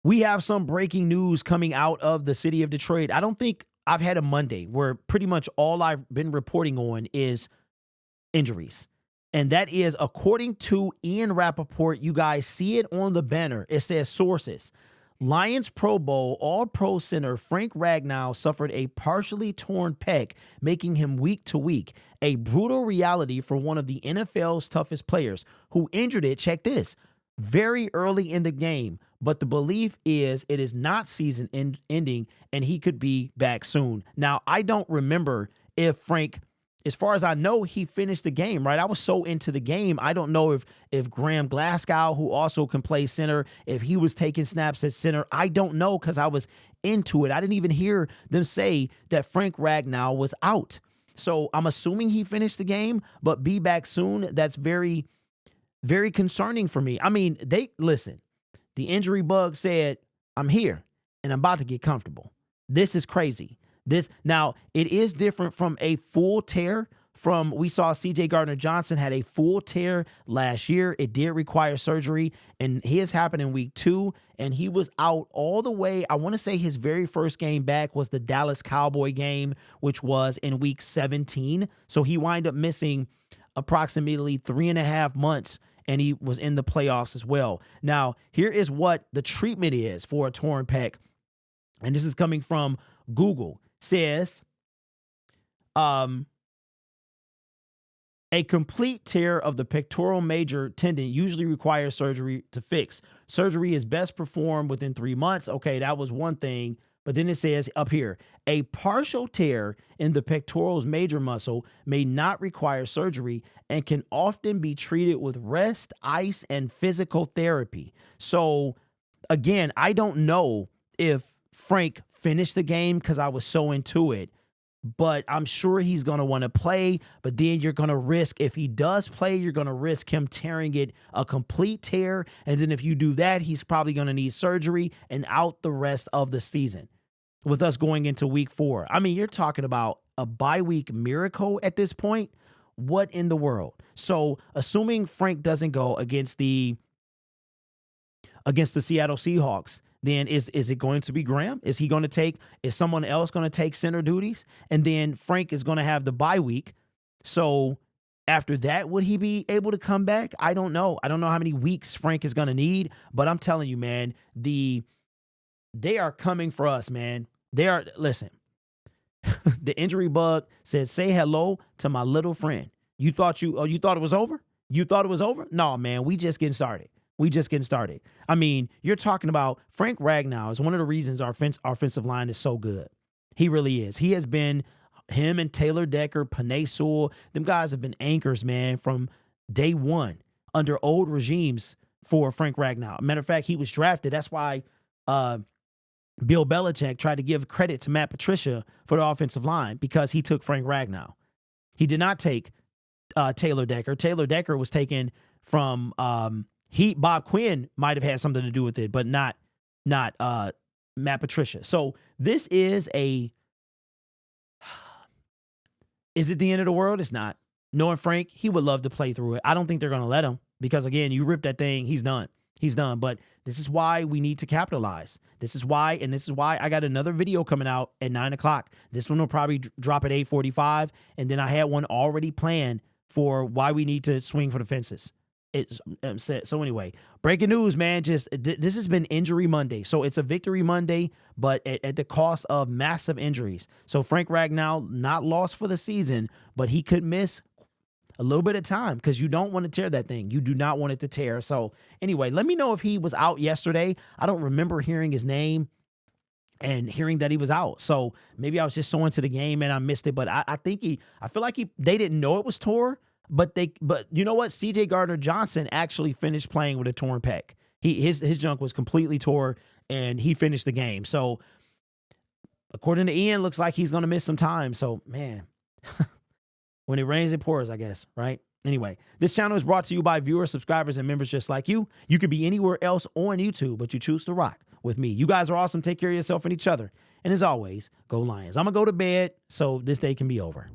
We have some breaking news coming out of the city of Detroit. I don't think I've had a Monday where pretty much all I've been reporting on is injuries. And that is, according to Ian Rappaport, you guys see it on the banner. It says sources. Lions Pro Bowl All-Pro center Frank Ragnow suffered a partially torn pec, making him week to week. A brutal reality for one of the NFL's toughest players who injured it, check this, very early in the game. But the belief is it is not season ending and he could be back soon. Now, I don't remember if Frank, as far as I know, he finished the game, right? I was so into the game. I don't know if Graham Glasgow, who also can play center, if he was taking snaps at center. I don't know because I was into it. I didn't even hear them say that Frank Ragnow was out. So I'm assuming he finished the game, but be back soon. That's very, very concerning for me. I mean, listen, the injury bug said, I'm here and I'm about to get comfortable. This is crazy. Now, it is different from a full tear. We saw C.J. Gardner-Johnson had a full tear last year. It did require surgery, and his happened in week 2, and he was out all the way. I want to say his very first game back was the Dallas Cowboy game, which was in week 17. So he wound up missing approximately 3.5 months, and he was in the playoffs as well. Now, here is what the treatment is for a torn pec, and this is coming from Google. Says a complete tear of the pectoral major tendon usually requires surgery to fix. Surgery is best performed within 3 months. Okay, that was one thing. But then it says up here, a partial tear in the pectoral's major muscle may not require surgery and can often be treated with rest, ice, and physical therapy. So again, I don't know if Frank finished the game because I was so into it, but I'm sure he's going to want to play. But then you're going to risk, if he does play, you're going to risk him tearing it a complete tear. And then if you do that, he's probably going to need surgery and out the rest of the season with us going into week 4. I mean, you're talking about a bye-week miracle at this point. What in the world? So assuming Frank doesn't go against the Seattle Seahawks, then is it going to be Graham? Is someone else going to take center duties? And then Frank is going to have the bye week. So after that, would he be able to come back? I don't know. I don't know how many weeks Frank is going to need, but I'm telling you, man, they are coming for us, man. Listen, the injury bug said, say hello to my little friend. You thought it was over? You thought it was over? No, man, we just getting started. I mean, you're talking about Frank Ragnow is one of the reasons our offensive line is so good. He really is. He has been, him and Taylor Decker, Panay Sewell, them guys have been anchors, man, from day one under old regimes for Frank Ragnow. Matter of fact, he was drafted. That's why Bill Belichick tried to give credit to Matt Patricia for the offensive line, because he took Frank Ragnow. He did not take Taylor Decker. Taylor Decker was taken from Bob Quinn might have had something to do with it, but not Matt Patricia. So this is is it the end of the world? It's not. Knowing Frank, he would love to play through it. I don't think they're going to let him, because again, you rip that thing, he's done. But this is why we need to capitalize. This is why I got another video coming out at 9 o'clock. This one will probably drop at 8:45. And then I had one already planned for why we need to swing for the fences. So anyway, breaking news, man. This has been Injury Monday. So it's a Victory Monday, but at the cost of massive injuries. So Frank Ragnow, not lost for the season, but he could miss a little bit of time, because you don't want to tear that thing. You do not want it to tear. So anyway, let me know if he was out yesterday. I don't remember hearing his name and hearing that he was out. So maybe I was just so into the game and I missed it. But I feel like they didn't know it was tore. But you know what? C.J. Gardner-Johnson actually finished playing with a torn pec. His junk was completely tore, and he finished the game. So according to Ian, looks like he's going to miss some time. So, man, when it rains, it pours, I guess, right? Anyway, this channel is brought to you by viewers, subscribers, and members just like you. You could be anywhere else on YouTube, but you choose to rock with me. You guys are awesome. Take care of yourself and each other. And as always, go Lions. I'm going to go to bed so this day can be over.